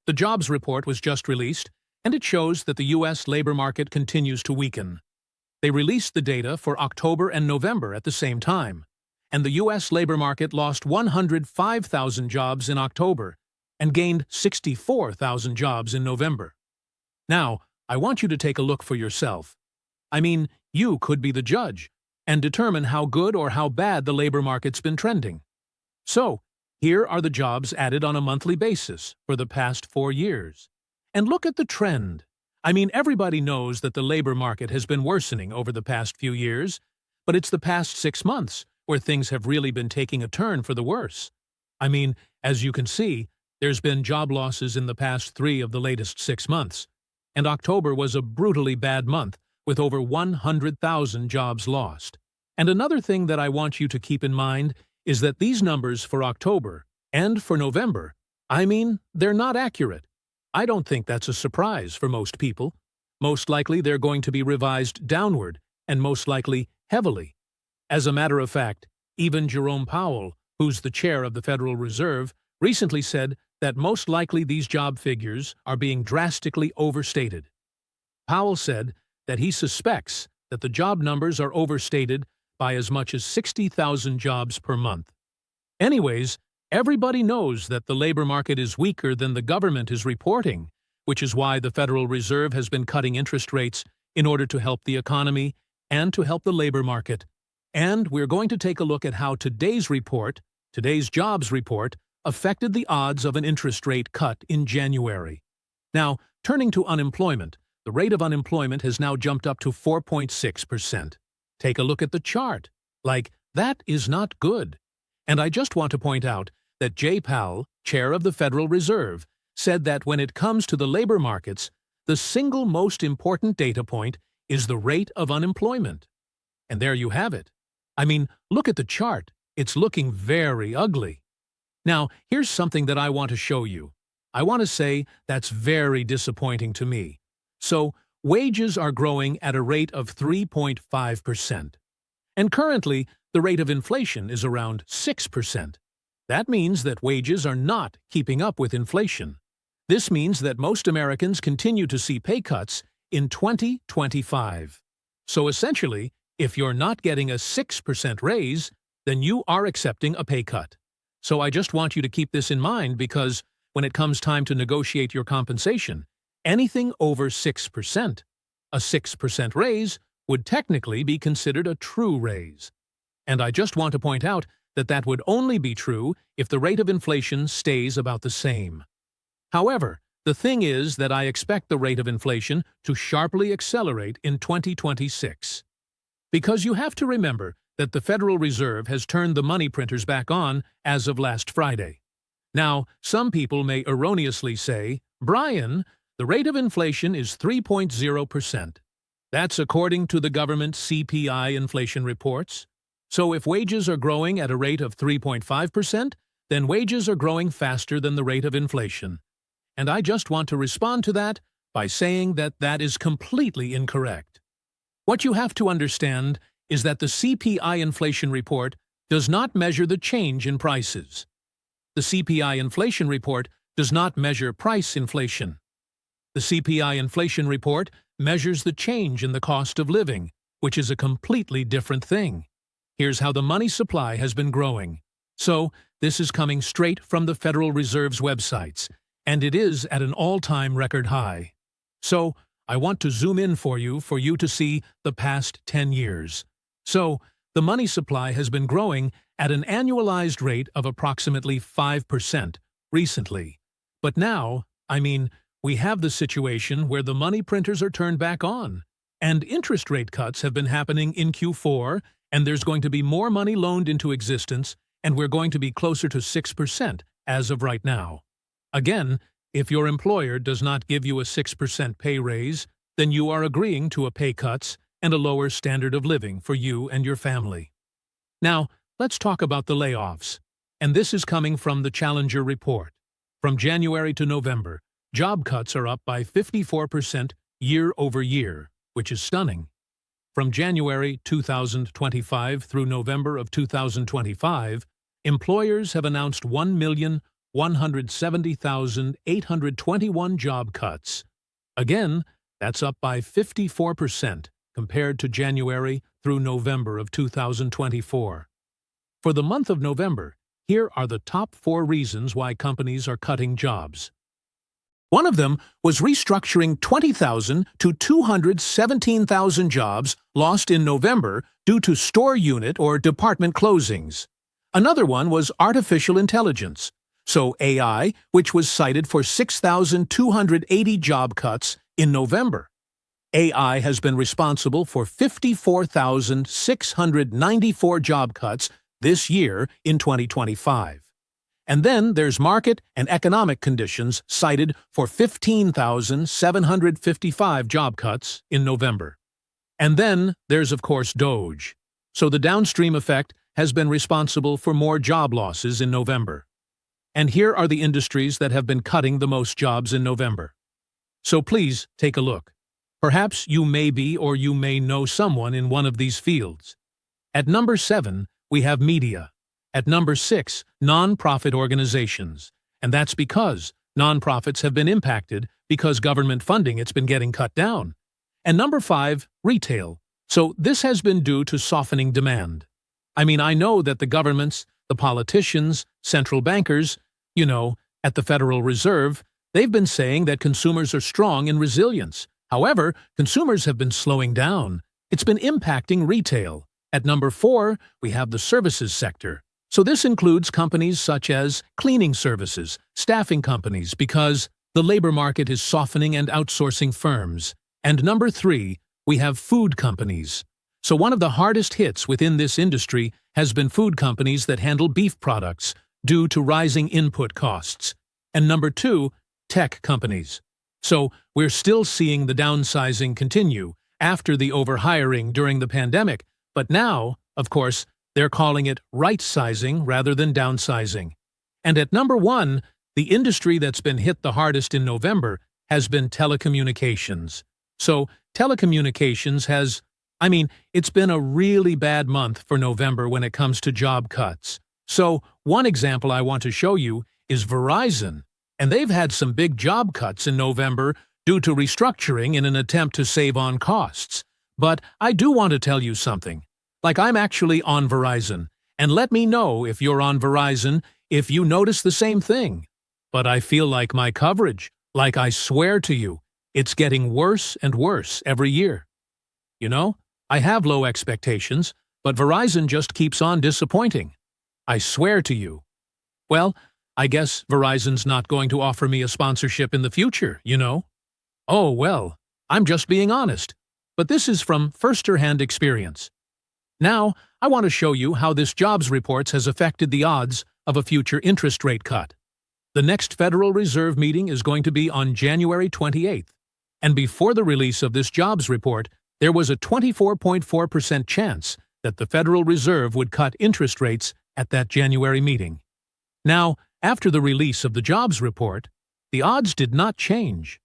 The jobs report was just released, and it shows that the U.S. labor market continues to weaken. They released the data for October and November at the same time, and the U.S. labor market lost 105,000 jobs in October and gained 64,000 jobs in November. Now, I want you to take a look for yourself. I mean, you could be the judge and determine how good or how bad the labor market's been trending. So, here are the jobs added on a monthly basis for the past 4 years. And look at the trend. I mean, everybody knows that the labor market has been worsening over the past few years, but it's the past 6 months where things have really been taking a turn for the worse. I mean, as you can see, there's been job losses in the past 3 of the latest 6 months, and October was a brutally bad month with over 100,000 jobs lost. And another thing that I want you to keep in mind is that these numbers for October and for November, I mean, they're not accurate. I don't think that's a surprise for most people. Most likely they're going to be revised downward, and most likely heavily. As a matter of fact, even Jerome Powell, who's the chair of the Federal Reserve, recently said that most likely these job figures are being drastically overstated. Powell said that he suspects that the job numbers are overstated by as much as 60,000 jobs per month. Anyways, everybody knows that the labor market is weaker than the government is reporting, which is why the Federal Reserve has been cutting interest rates in order to help the economy and to help the labor market. And we're going to take a look at how today's jobs report, affected the odds of an interest rate cut in January. Now, turning to unemployment, the rate of unemployment has now jumped up to 4.6%. Take a look at the chart. That is not good. And I just want to point out that Jay Powell, chair of the Federal Reserve, said that when it comes to the labor markets, the single most important data point is the rate of unemployment. And there you have it. I mean, look at the chart. It's looking very ugly. Now, here's something that I want to show you. I want to say that's very disappointing to me. So, wages are growing at a rate of 3.5%. And currently, the rate of inflation is around 6%. That means that wages are not keeping up with inflation. This means that most Americans continue to see pay cuts in 2025. So essentially, if you're not getting a 6% raise, then you are accepting a pay cut. So I just want you to keep this in mind because when it comes time to negotiate your compensation, anything over 6%, a 6% raise would technically be considered a true raise. And I just want to point out that that would only be true if the rate of inflation stays about the same. However, the thing is that I expect the rate of inflation to sharply accelerate in 2026. Because you have to remember that the Federal Reserve has turned the money printers back on as of last Friday. Now, some people may erroneously say, "Brian, the rate of inflation is 3.0%. That's according to the government CPI inflation reports. So if wages are growing at a rate of 3.5%, then wages are growing faster than the rate of inflation." And I just want to respond to that by saying that that is completely incorrect. What you have to understand is that the CPI inflation report does not measure the change in prices. The CPI inflation report does not measure price inflation. The CPI inflation report measures the change in the cost of living, which is a completely different thing. Here's how the money supply has been growing. So, this is coming straight from the Federal Reserve's websites, and it is at an all-time record high. So, I want to zoom in for you to see the past 10 years. So, the money supply has been growing at an annualized rate of approximately 5% recently. But now, we have the situation where the money printers are turned back on, and interest rate cuts have been happening in Q4, and there's going to be more money loaned into existence, and we're going to be closer to 6% as of right now. Again, if your employer does not give you a 6% pay raise, then you are agreeing to a pay cuts and a lower standard of living for you and your family. Now, let's talk about the layoffs. And this is coming from the Challenger report. From January to November, job cuts are up by 54% year over year, which is stunning. From January 2025 through November of 2025, employers have announced 170,821 job cuts. Again, that's up by 54% compared to January through November of 2024. For the month of November, here are the top 4 reasons why companies are cutting jobs. One of them was restructuring 20,000 to 217,000 jobs lost in November due to store unit or department closings. Another one was artificial intelligence, so AI, which was cited for 6,280 job cuts in November. AI has been responsible for 54,694 job cuts this year in 2025. And then there's market and economic conditions cited for 15,755 job cuts in November. And then there's, of course, DOGE. So the downstream effect has been responsible for more job losses in November. And here are the industries that have been cutting the most jobs in November. So please take a look. Perhaps you may be or you may know someone in one of these fields. At number 7, we have media. At number 6, non-profit organizations. And that's because nonprofits have been impacted because government funding it's been getting cut down. And number 5, retail. So this has been due to softening demand. I mean, I know that the governments, the politicians, central bankers, at the Federal Reserve, they've been saying that consumers are strong in resilience. However, consumers have been slowing down. It's been impacting retail. At number 4, we have the services sector. So this includes companies such as cleaning services, staffing companies, because the labor market is softening and outsourcing firms. And number 3, we have food companies. So one of the hardest hits within this industry has been food companies that handle beef products due to rising input costs. And number 2, tech companies. So we're still seeing the downsizing continue after the overhiring during the pandemic, but now, of course, they're calling it right-sizing rather than downsizing. And at number 1, the industry that's been hit the hardest in November has been telecommunications. So telecommunications it's been a really bad month for November when it comes to job cuts. So one example I want to show you is Verizon, and they've had some big job cuts in November due to restructuring in an attempt to save on costs. But I do want to tell you something. Like, I'm actually on Verizon, and let me know if you're on Verizon if you notice the same thing. But I feel like my coverage, I swear to you, it's getting worse and worse every year. I have low expectations, but Verizon just keeps on disappointing. I swear to you. Well, I guess Verizon's not going to offer me a sponsorship in the future, Oh, well, I'm just being honest. But this is from first-hand experience. Now, I want to show you how this jobs report has affected the odds of a future interest rate cut. The next Federal Reserve meeting is going to be on January 28th, and before the release of this jobs report, there was a 24.4% chance that the Federal Reserve would cut interest rates at that January meeting. Now, after the release of the jobs report, the odds did not change.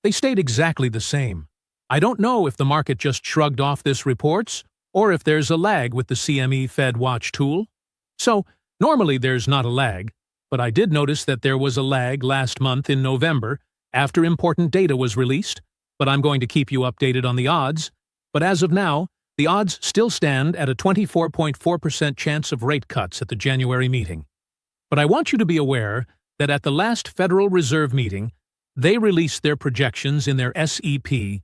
They stayed exactly the same. I don't know if the market just shrugged off this report, or if there's a lag with the CME Fed Watch tool. So, normally there's not a lag, but I did notice that there was a lag last month in November after important data was released, but I'm going to keep you updated on the odds. But as of now, the odds still stand at a 24.4% chance of rate cuts at the January meeting. But I want you to be aware that at the last Federal Reserve meeting, they released their projections in their SEP